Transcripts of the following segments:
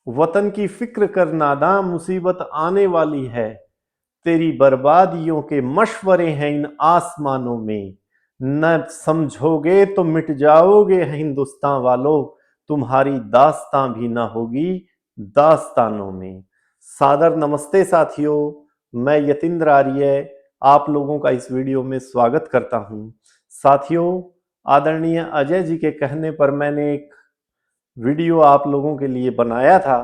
वतन की फिक्र कर नादां, मुसीबत आने वाली है। तेरी बर्बादियों के मशवरे हैं इन आसमानों में। न समझोगे तो मिट जाओगे हिंदुस्तान वालों, तुम्हारी दास्तां भी ना होगी दास्तानों में। सादर नमस्ते साथियों, मैं यतीन्द्र आर्य आप लोगों का इस वीडियो में स्वागत करता हूं। साथियों, आदरणीय अजय जी के कहने पर मैंने एक वीडियो आप लोगों के लिए बनाया था।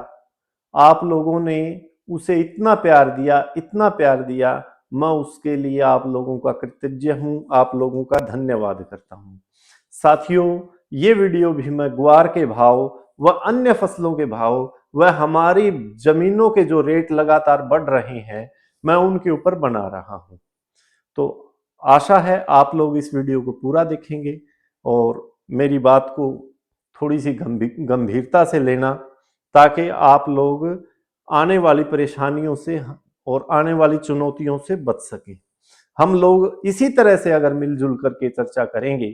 आप लोगों ने उसे इतना प्यार दिया, इतना प्यार दिया, मैं उसके लिए आप लोगों का कृतज्ञ हूं, आप लोगों का धन्यवाद करता हूं। साथियों, ये वीडियो भी मैं ग्वार के भाव व अन्य फसलों के भाव व हमारी जमीनों के जो रेट लगातार बढ़ रहे हैं, मैं उनके ऊपर बना रहा हूं। तो आशा है आप लोग इस वीडियो को पूरा देखेंगे और मेरी बात को थोड़ी सी गंभीरता से लेना, ताकि आप लोग आने वाली परेशानियों से और आने वाली चुनौतियों से बच सकें। हम लोग इसी तरह से अगर मिलजुल करके चर्चा करेंगे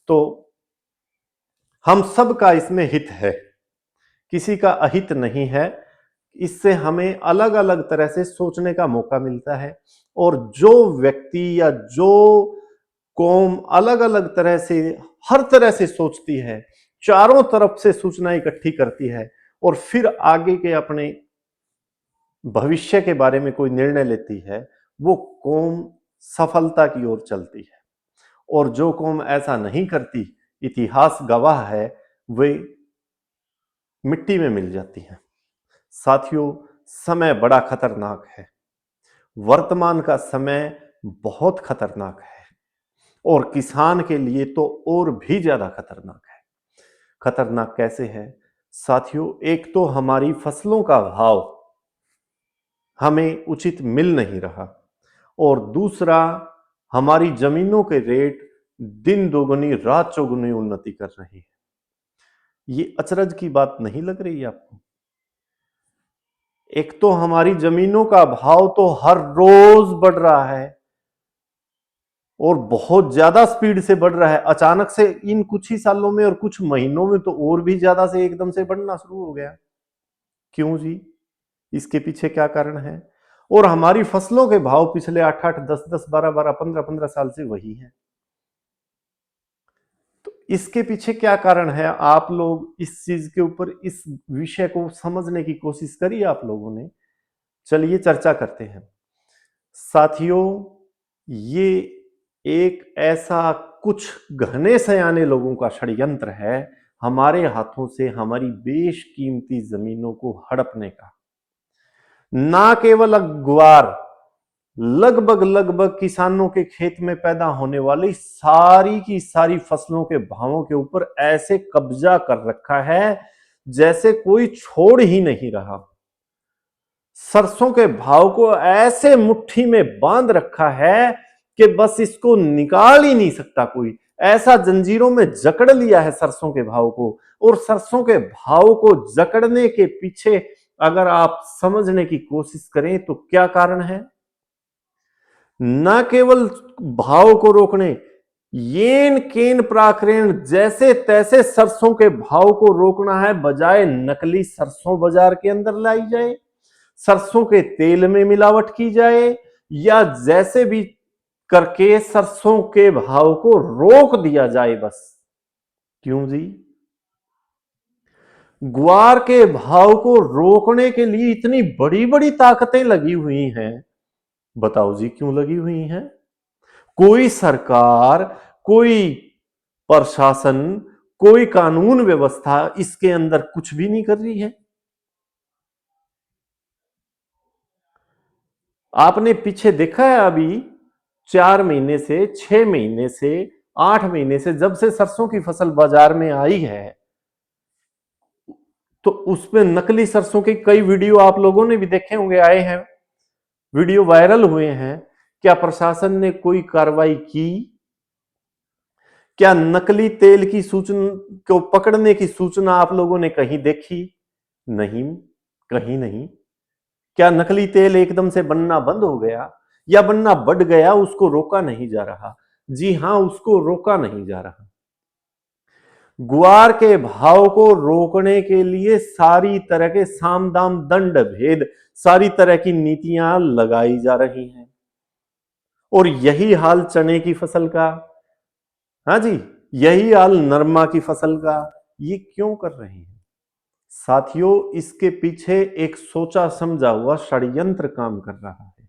तो हम सब का इसमें हित है, किसी का अहित नहीं है। इससे हमें अलग अलग तरह से सोचने का मौका मिलता है और जो व्यक्ति या जो कौम अलग अलग तरह से हर तरह से सोचती है, चारों तरफ से सूचना इकट्ठी करती है और फिर आगे के अपने भविष्य के बारे में कोई निर्णय लेती है, वो कौम सफलता की ओर चलती है। और जो कौम ऐसा नहीं करती, इतिहास गवाह है, वे मिट्टी में मिल जाती हैं। साथियों, समय बड़ा खतरनाक है। वर्तमान का समय बहुत खतरनाक है और किसान के लिए तो और भी ज्यादा खतरनाक है। खतरनाक कैसे है साथियों? एक तो हमारी फसलों का भाव हमें उचित मिल नहीं रहा और दूसरा, हमारी जमीनों के रेट दिन दोगुनी रात चौगुनी उन्नति कर रही है। ये अचरज की बात नहीं लग रही आपको? एक तो हमारी जमीनों का भाव तो हर रोज बढ़ रहा है और बहुत ज्यादा स्पीड से बढ़ रहा है। अचानक से इन कुछ ही सालों में और कुछ महीनों में तो और भी ज्यादा से एकदम से बढ़ना शुरू हो गया। क्यों जी? इसके पीछे क्या कारण है? और हमारी फसलों के भाव पिछले 8-8, 10-10, 12-12, 15-15 साल से वही है। तो इसके पीछे क्या कारण है? आप लोग इस चीज के ऊपर, इस विषय को समझने की कोशिश करी आप लोगों ने? चलिए चर्चा करते हैं। साथियों, ये एक ऐसा कुछ घने सयाने लोगों का षड्यंत्र है हमारे हाथों से हमारी बेशकीमती जमीनों को हड़पने का। ना केवल ग्वार, लगभग लगभग किसानों के खेत में पैदा होने वाली सारी की सारी फसलों के भावों के ऊपर ऐसे कब्जा कर रखा है जैसे कोई छोड़ ही नहीं रहा। सरसों के भाव को ऐसे मुट्ठी में बांध रखा है कि बस इसको निकाल ही नहीं सकता कोई। ऐसा जंजीरों में जकड़ लिया है सरसों के भाव को। और सरसों के भाव को जकड़ने के पीछे अगर आप समझने की कोशिश करें तो क्या कारण है? न केवल भाव को रोकने, येन केन प्राक्रेण जैसे तैसे सरसों के भाव को रोकना है, बजाय नकली सरसों बाजार के अंदर लाई जाए, सरसों के तेल में मिलावट की जाए, या जैसे भी करके सरसों के भाव को रोक दिया जाए बस। क्यों जी? ग्वार के भाव को रोकने के लिए इतनी बड़ी बड़ी ताकतें लगी हुई हैं। बताओ जी, क्यों लगी हुई हैं? कोई सरकार, कोई प्रशासन, कोई कानून व्यवस्था इसके अंदर कुछ भी नहीं कर रही है। आपने पीछे देखा है अभी 4 महीने से, 6 महीने से, 8 महीने से, जब से सरसों की फसल बाजार में आई है, तो उसमें नकली सरसों के कई वीडियो आप लोगों ने भी देखे होंगे, आए हैं, वीडियो वायरल हुए हैं। क्या प्रशासन ने कोई कार्रवाई की? क्या नकली तेल की सूचना को पकड़ने की सूचना आप लोगों ने कहीं देखी? नहीं, कहीं नहीं। क्या नकली तेल एकदम से बनना बंद हो गया या बनना बढ़ गया, उसको रोका नहीं जा रहा? जी हां, उसको रोका नहीं जा रहा। गुआर के भाव को रोकने के लिए सारी तरह के साम दाम दंड भेद, सारी तरह की नीतियां लगाई जा रही हैं। और यही हाल चने की फसल का, हाँ जी, यही हाल नरमा की फसल का। ये क्यों कर रहे हैं साथियों? इसके पीछे एक सोचा समझा हुआ षड्यंत्र काम कर रहा है,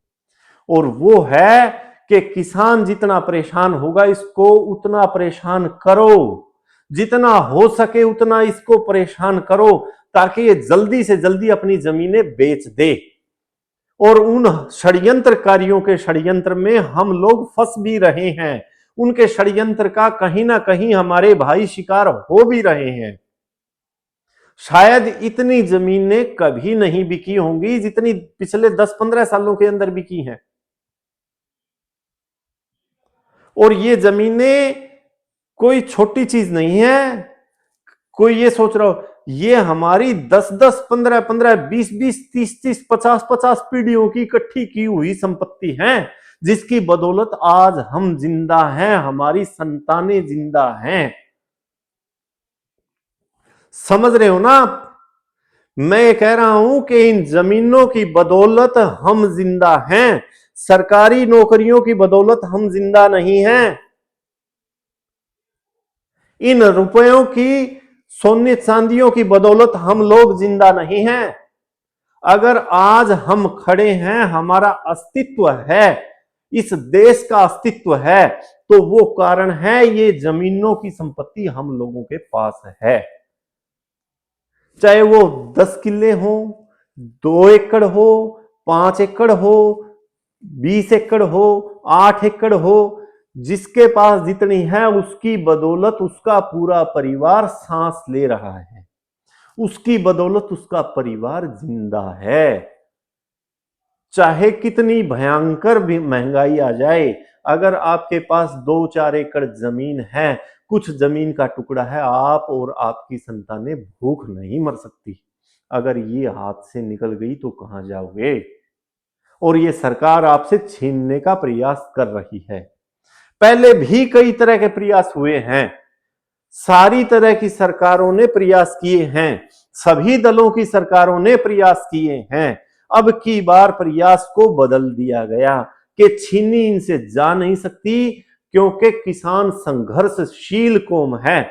और वो है कि किसान जितना परेशान होगा इसको उतना परेशान करो, जितना हो सके उतना इसको परेशान करो, ताकि ये जल्दी से जल्दी अपनी जमीनें बेच दे। और उन षड्यंत्रकारियों के षड्यंत्र में हम लोग फंस भी रहे हैं, उनके षड्यंत्र का कहीं ना कहीं हमारे भाई शिकार हो भी रहे हैं। शायद इतनी जमीनें कभी नहीं बिकी होंगी जितनी पिछले 10-15 सालों के अंदर बिकी हैं। और ये जमीनें कोई छोटी चीज नहीं है। कोई ये सोच रहा हो ये हमारी 10-10, 15-15, 20-20, 30-30, 50-50 पीढ़ियों की इकट्ठी की हुई संपत्ति है, जिसकी बदौलत आज हम जिंदा हैं, हमारी संतानें जिंदा हैं। समझ रहे हो ना आप? मैं कह रहा हूं कि इन जमीनों की बदौलत हम जिंदा हैं, सरकारी नौकरियों की बदौलत हम जिंदा नहीं हैं। इन रुपयों की, सोने चांदियों की बदौलत हम लोग जिंदा नहीं हैं। अगर आज हम खड़े हैं, हमारा अस्तित्व है, इस देश का अस्तित्व है, तो वो कारण है ये जमीनों की संपत्ति हम लोगों के पास है। चाहे वो 10 किले हो, 2 एकड़ हो, 5 एकड़ हो, 20 एकड़ हो, 8 एकड़ हो, जिसके पास जितनी है उसकी बदौलत उसका पूरा परिवार सांस ले रहा है, उसकी बदौलत उसका परिवार जिंदा है। चाहे कितनी भयंकर भी महंगाई आ जाए, अगर आपके पास 2-4 एकड़ जमीन है, कुछ जमीन का टुकड़ा है, आप और आपकी संतानें भूख नहीं मर सकती। अगर ये हाथ से निकल गई तो कहां जाओगे? और ये सरकार आपसे छीनने का प्रयास कर रही है। पहले भी कई तरह के प्रयास हुए हैं, सारी तरह की सरकारों ने प्रयास किए हैं, सभी दलों की सरकारों ने प्रयास किए हैं। अब की बार प्रयास को बदल दिया गया कि छीनी इनसे जा नहीं सकती, क्योंकि किसान संघर्षशील कौम है,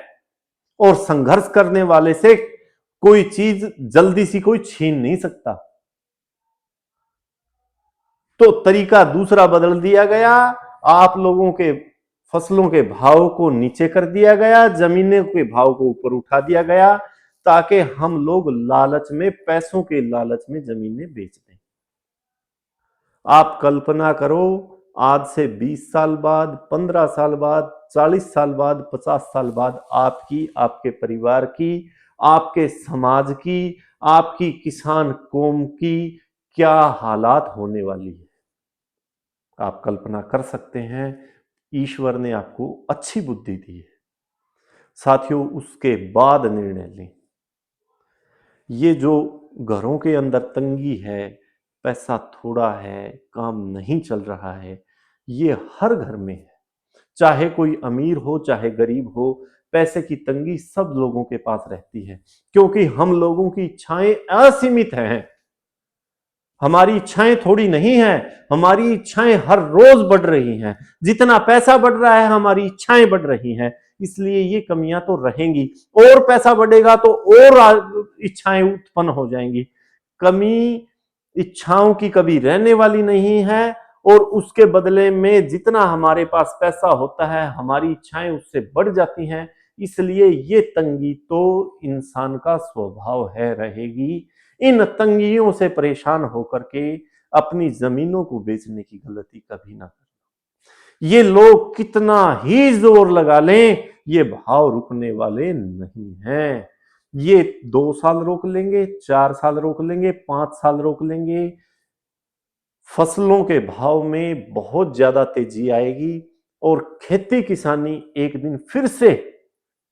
और संघर्ष करने वाले से कोई चीज जल्दी सी कोई छीन नहीं सकता। तो तरीका दूसरा बदल दिया गया, आप लोगों के फसलों के भाव को नीचे कर दिया गया, जमीनों के भाव को ऊपर उठा दिया गया, ताकि हम लोग लालच में, पैसों के लालच में जमीनें बेच दें। आप कल्पना करो, आज से 20 साल बाद, 15 साल बाद, 40 साल बाद, 50 साल बाद आपकी, आपके परिवार की, आपके समाज की, आपकी किसान कौम की क्या हालात होने वाली है, आप कल्पना कर सकते हैं। ईश्वर ने आपको अच्छी बुद्धि दी है साथियों, उसके बाद निर्णय लें। ये जो घरों के अंदर तंगी है, पैसा थोड़ा है, काम नहीं चल रहा है, ये हर घर में है। चाहे कोई अमीर हो, चाहे गरीब हो, पैसे की तंगी सब लोगों के पास रहती है, क्योंकि हम लोगों की इच्छाएं असीमित हैं। हमारी इच्छाएं थोड़ी नहीं है, हमारी इच्छाएं हर रोज बढ़ रही हैं। जितना पैसा बढ़ रहा है, हमारी इच्छाएं बढ़ रही हैं। इसलिए ये कमियां तो रहेंगी, और पैसा बढ़ेगा तो और इच्छाएं उत्पन्न हो जाएंगी। कमी इच्छाओं की कभी रहने वाली नहीं है, और उसके बदले में जितना हमारे पास पैसा होता है, हमारी इच्छाएं उससे बढ़ जाती हैं। इसलिए ये तंगी तो इंसान का स्वभाव है, रहेगी। इन तंगियों से परेशान होकर के अपनी जमीनों को बेचने की गलती कभी ना करें। ये लोग कितना ही जोर लगा लें, ये भाव रुकने वाले नहीं हैं। ये 2 साल रोक लेंगे, 4 साल रोक लेंगे, 5 साल रोक लेंगे। फसलों के भाव में बहुत ज्यादा तेजी आएगी, और खेती किसानी एक दिन फिर से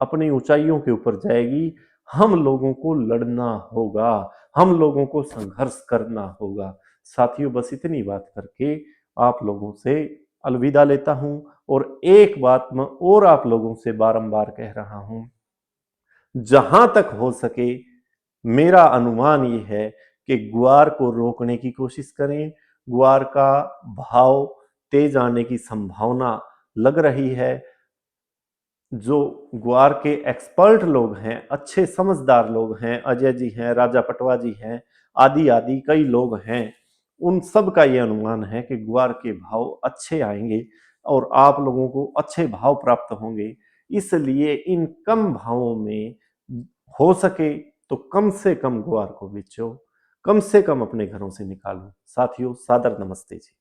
अपनी ऊंचाइयों के ऊपर जाएगी। हम लोगों को लड़ना होगा, हम लोगों को संघर्ष करना होगा। साथियों, बस इतनी बात करके आप लोगों से अलविदा लेता हूं, और एक बात मैं और आप लोगों से बारंबार कह रहा हूं जहां तक हो सके मेरा अनुमान ये है कि ग्वार को रोकने की कोशिश करें। ग्वार का भाव तेज आने की संभावना लग रही है। जो ग्वार के एक्सपर्ट लोग हैं, अच्छे समझदार लोग हैं, अजय जी हैं, राजा पटवा जी हैं, आदि आदि कई लोग हैं, उन सब का ये अनुमान है कि ग्वार के भाव अच्छे आएंगे और आप लोगों को अच्छे भाव प्राप्त होंगे। इसलिए इन कम भावों में हो सके तो कम से कम ग्वार को बेचो, कम से कम अपने घरों से निकालो। साथियों, सादर नमस्ते जी।